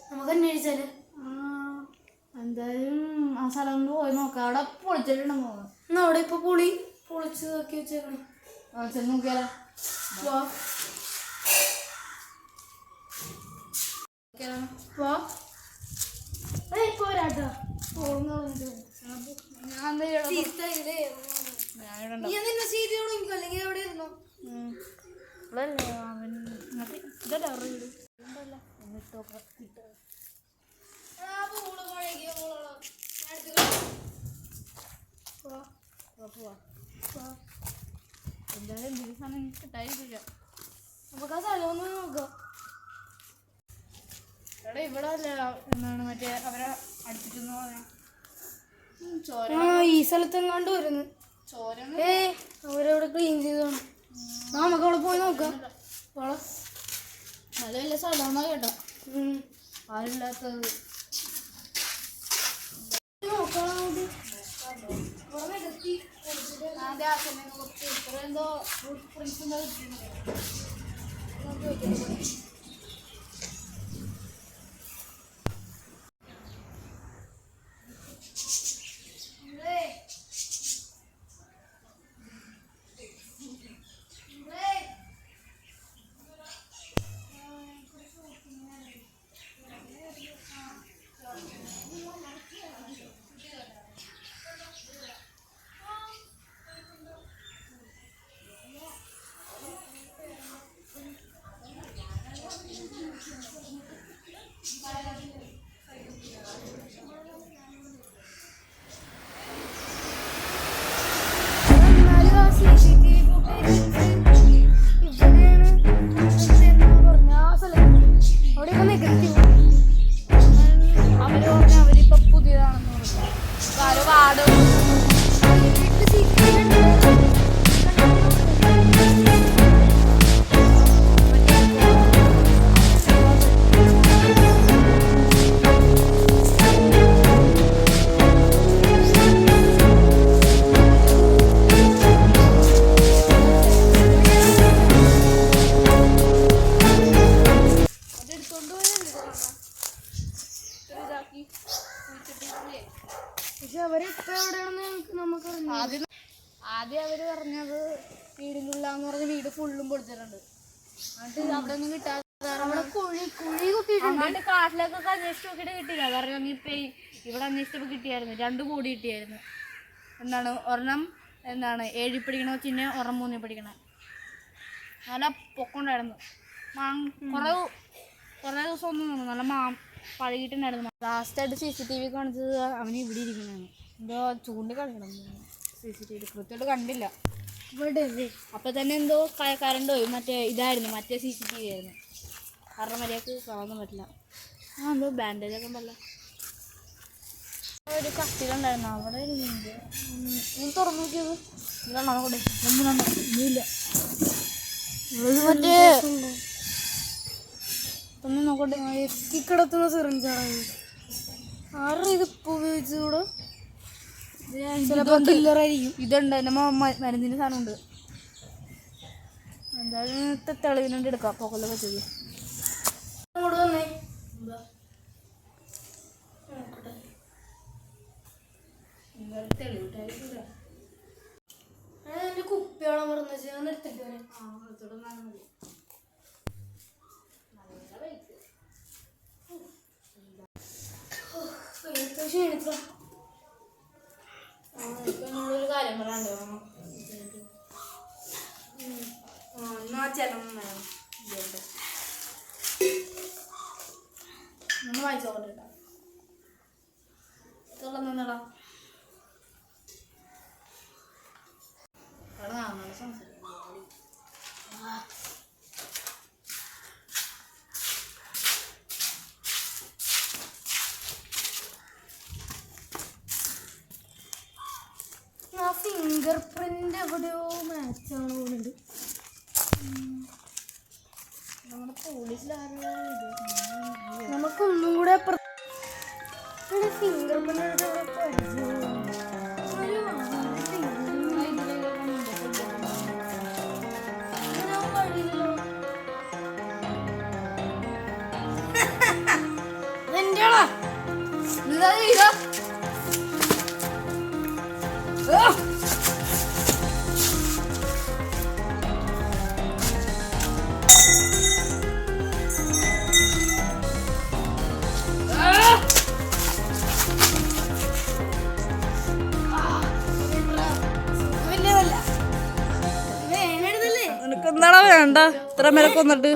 നമുക്ക് അന്വേഷിച്ചാല് എന്തായാലും ആ സ്ഥലം ഒന്ന് പോയി നോക്കാം. അവിടെ പൊളിച്ചിട്ടുണ്ടെന്ന് തോന്നുന്നു. എന്നാ അവിടെ ഇപ്പൊ പൊളിച്ച് നോക്കി വെച്ചേക്കണേ. ചെന്ന് നോക്കിയാലോ? പോരാട്ടോ അല്ലെങ്കിൽ എവിടെ ഇരുന്നു എന്തായാലും ദിവസം കിട്ടാതിരിക്കില്ല. നമുക്ക് ആ സ്ഥലമൊന്നും നോക്കാം. എടാ ഇവിടെ അല്ലേ എന്താണ് മറ്റേ അവരെ അടിച്ചിട്ടെന്ന് പറഞ്ഞാൽ ഈ സ്ഥലത്തെങ്ങാണ്ട് വരുന്നു ചോര. അവരവിടെ ക്ലീൻ ചെയ്തോണം. നമുക്ക് അവിടെ പോയി നോക്കാം. നല്ല വലിയ സ്ഥലമാണോ കേട്ടോ, ആരില്ലാത്തത്. എന്തോ അവരിപ്പോ പുതിയതാണെന്ന് പറഞ്ഞു. വാർഡ് ആദ്യം അവര് പറഞ്ഞത് വീടിനുള്ളാന്ന് പറഞ്ഞ വീട് ഫുള്ളും പൊളിച്ചിട്ടുണ്ട്. എന്നിട്ട് അവിടെ ഒന്നും കിട്ടാതെ അങ്ങോട്ട് കാട്ടിലേക്കൊക്കെ അന്വേഷിച്ച് നോക്കിയിട്ട് കിട്ടിയില്ല. കാരണം ഇപ്പൊ ഇവിടെ അന്വേഷിച്ചപ്പോൾ കിട്ടിയായിരുന്നു, 2 കോടി കിട്ടിയായിരുന്നു. എന്താണ് ഒരെണ്ണം എന്താണ് 7 പഠിക്കണ ചിന്നെ ഒരെണ്ണം 3 പഠിക്കണ. നല്ല പൊക്കമുണ്ടായിരുന്നു. കുറേ ദിവസം ഒന്നും തോന്നുന്നു നല്ല പഴകിയിട്ടുണ്ടായിരുന്നു. ലാസ്റ്റായിട്ട് CCTV കാണിച്ചത് അവന് ഇവിടെ ഇരിക്കുന്നതാണ്. എന്തോ ചൂണ്ടിക്കളിക്കണം CCTV കൃത്യമായിട്ട് കണ്ടില്ല. അപ്പം തന്നെ എന്തോ കറണ്ട് പോയി. മറ്റേ CCTV ആയിരുന്നു. കാരണം മര്യാദക്ക് കാണാൻ പറ്റില്ല. എന്തോ ബാൻഡേജൊക്കെ ഉണ്ടല്ലോ. ഒരു കത്തിലുണ്ടായിരുന്നു അവിടെ ഇനി തുറന്നു നോക്കിയത് ഇതാണോ ഇല്ല മറ്റേ ഒന്ന് നോക്കട്ടെ. എത്തിക്കിടത്തുന്ന സിറിഞ്ചാണ്. ആരുടെ ഇതിപ്പോൾ ഉപയോഗിച്ചൂടെ? ചിലപ്പോൾ കില്ലറായിരിക്കും. ഇതുണ്ട് നമ്മ മരുന്നിൻ്റെ സാധനമുണ്ട്. എന്തായാലും തെളിവിനുണ്ട് എടുക്കാം. പൊക്കല്ല വെച്ചത് അങ്ങോട്ട് വന്നേ. തെളിവിട്ടായിരിക്കില്ല. എൻ്റെ കുപ്പിയോളം പറഞ്ഞു വെച്ചാൽ എടുത്തിട്ട് വരാം. മതി. ക്ഷീണിച്ചോ? ഒരു കാര്യം പറയാണ്ടോ? ചേട്ടൻ ഒന്ന് വായിച്ചോട്ടെ. തുറന്നടാ സംസാരിക്കും. ഫിംഗർ പ്രിന്റ് എവിടെയോ മാച്ചാണ് തോന്നുന്നുണ്ട്. നമ്മുടെ പോലീസിലാരുടെ നമുക്കൊന്നും കൂടെ ഫിംഗർ പ്രിന്റ് എന്താടാ വേണ്ട ഇത്ര മേലെ കൊന്നിട്ട്